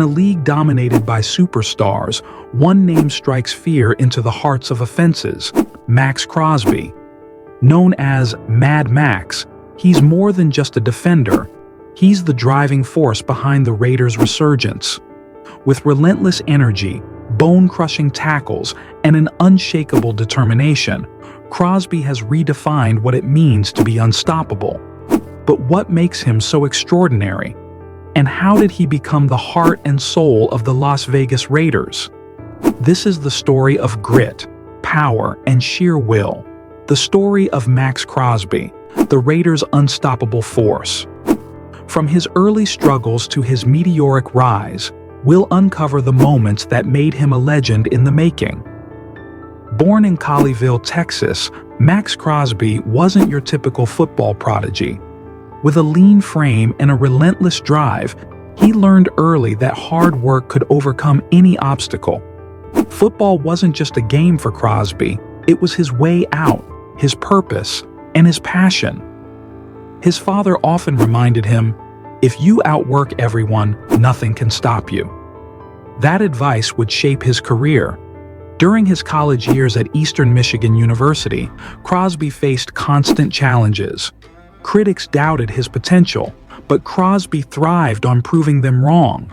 a league dominated by superstars, one name strikes fear into the hearts of offenses: Maxx Crosby. Known as Mad Max, he's more than just a defender. He's the driving force behind the Raiders' resurgence. With relentless energy, bone-crushing tackles, and an unshakable determination, Crosby has redefined what it means to be unstoppable. But what makes him so extraordinary? And how did he become the heart and soul of the Las Vegas Raiders? This is the story of grit, power, and sheer will. The story of Maxx Crosby, the Raiders' unstoppable force. From his early struggles to his meteoric rise, we'll uncover the moments that made him a legend in the making. Born in Colleyville, Texas, Maxx Crosby wasn't your typical football prodigy. With a lean frame and a relentless drive, he learned early that hard work could overcome any obstacle. Football wasn't just a game for Crosby, it was his way out, his purpose, and his passion. His father often reminded him, "If you outwork everyone, nothing can stop you." That advice would shape his career. During his college years at Eastern Michigan University, Crosby faced constant challenges. Critics doubted his potential, but Crosby thrived on proving them wrong.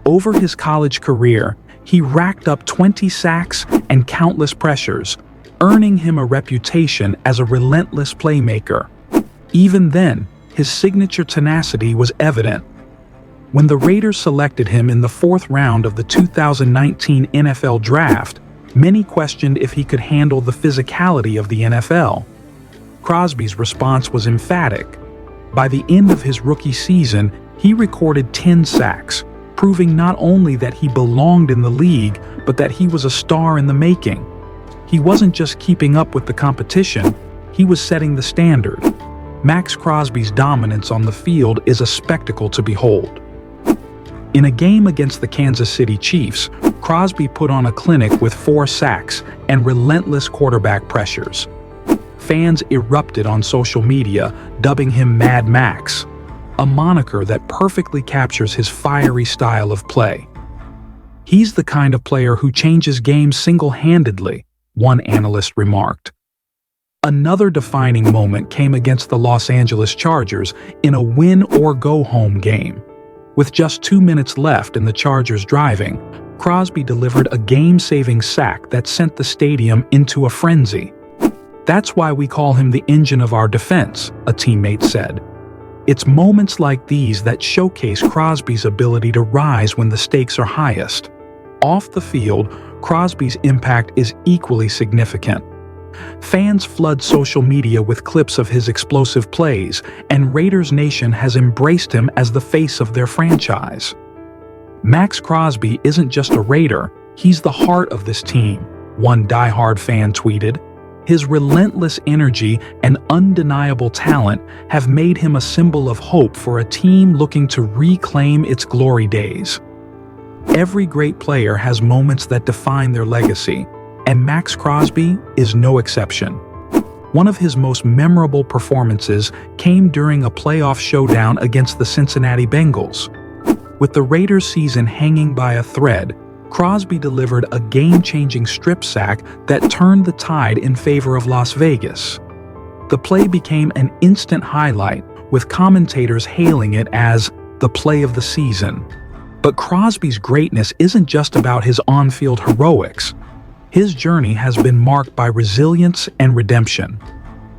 Over his college career, he racked up 20 sacks and countless pressures, earning him a reputation as a relentless playmaker. Even then, his signature tenacity was evident. When the Raiders selected him in the 4th round of the 2019 NFL Draft, many questioned if he could handle the physicality of the NFL. Crosby's response was emphatic. By the end of his rookie season, he recorded 10 sacks, proving not only that he belonged in the league, but that he was a star in the making. He wasn't just keeping up with the competition, he was setting the standard. Maxx Crosby's dominance on the field is a spectacle to behold. In a game against the Kansas City Chiefs, Crosby put on a clinic with 4 sacks and relentless quarterback pressures. Fans erupted on social media, dubbing him Mad Max, a moniker that perfectly captures his fiery style of play. "He's the kind of player who changes games single-handedly," one analyst remarked. Another defining moment came against the Los Angeles Chargers in a win-or-go-home game. With just 2 minutes left and the Chargers driving, Crosby delivered a game-saving sack that sent the stadium into a frenzy. "That's why we call him the engine of our defense," a teammate said. It's moments like these that showcase Crosby's ability to rise when the stakes are highest. Off the field, Crosby's impact is equally significant. Fans flood social media with clips of his explosive plays, and Raiders Nation has embraced him as the face of their franchise. Maxx Crosby isn't just a Raider, he's the heart of this team, one diehard fan tweeted. His relentless energy and undeniable talent have made him a symbol of hope for a team looking to reclaim its glory days. Every great player has moments that define their legacy, and Maxx Crosby is no exception. One of his most memorable performances came during a playoff showdown against the Cincinnati Bengals. With the Raiders' season hanging by a thread, Crosby delivered a game-changing strip sack that turned the tide in favor of Las Vegas. The play became an instant highlight, with commentators hailing it as the play of the season. But Crosby's greatness isn't just about his on-field heroics. His journey has been marked by resilience and redemption.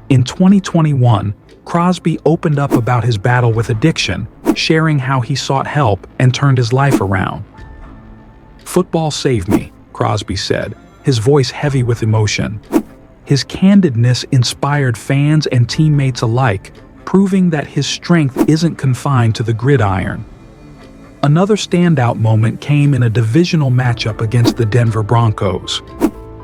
In 2021, Crosby opened up about his battle with addiction, sharing how he sought help and turned his life around. "Football saved me," Crosby said, his voice heavy with emotion. His candidness inspired fans and teammates alike, proving that his strength isn't confined to the gridiron. Another standout moment came in a divisional matchup against the Denver Broncos.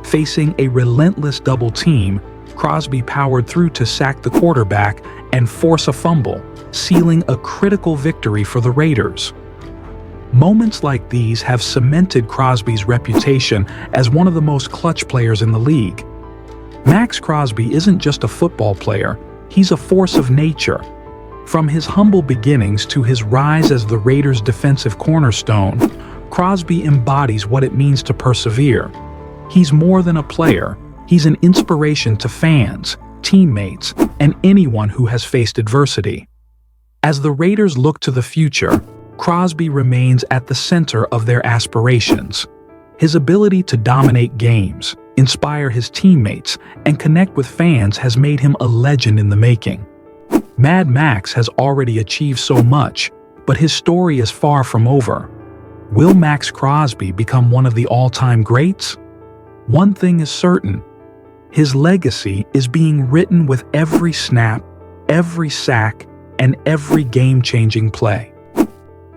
Facing a relentless double team, Crosby powered through to sack the quarterback and force a fumble, sealing a critical victory for the Raiders. Moments like these have cemented Crosby's reputation as one of the most clutch players in the league. Maxx Crosby isn't just a football player, he's a force of nature. From his humble beginnings to his rise as the Raiders' defensive cornerstone, Crosby embodies what it means to persevere. He's more than a player. He's an inspiration to fans, teammates, and anyone who has faced adversity. As the Raiders look to the future, Crosby remains at the center of their aspirations. His ability to dominate games, inspire his teammates, and connect with fans has made him a legend in the making. Mad Maxx has already achieved so much, but his story is far from over. Will Maxx Crosby become one of the all-time greats? One thing is certain: his legacy is being written with every snap, every sack, and every game-changing play.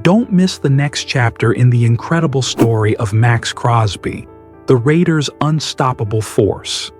Don't miss the next chapter in the incredible story of Maxx Crosby, the Raiders' unstoppable force.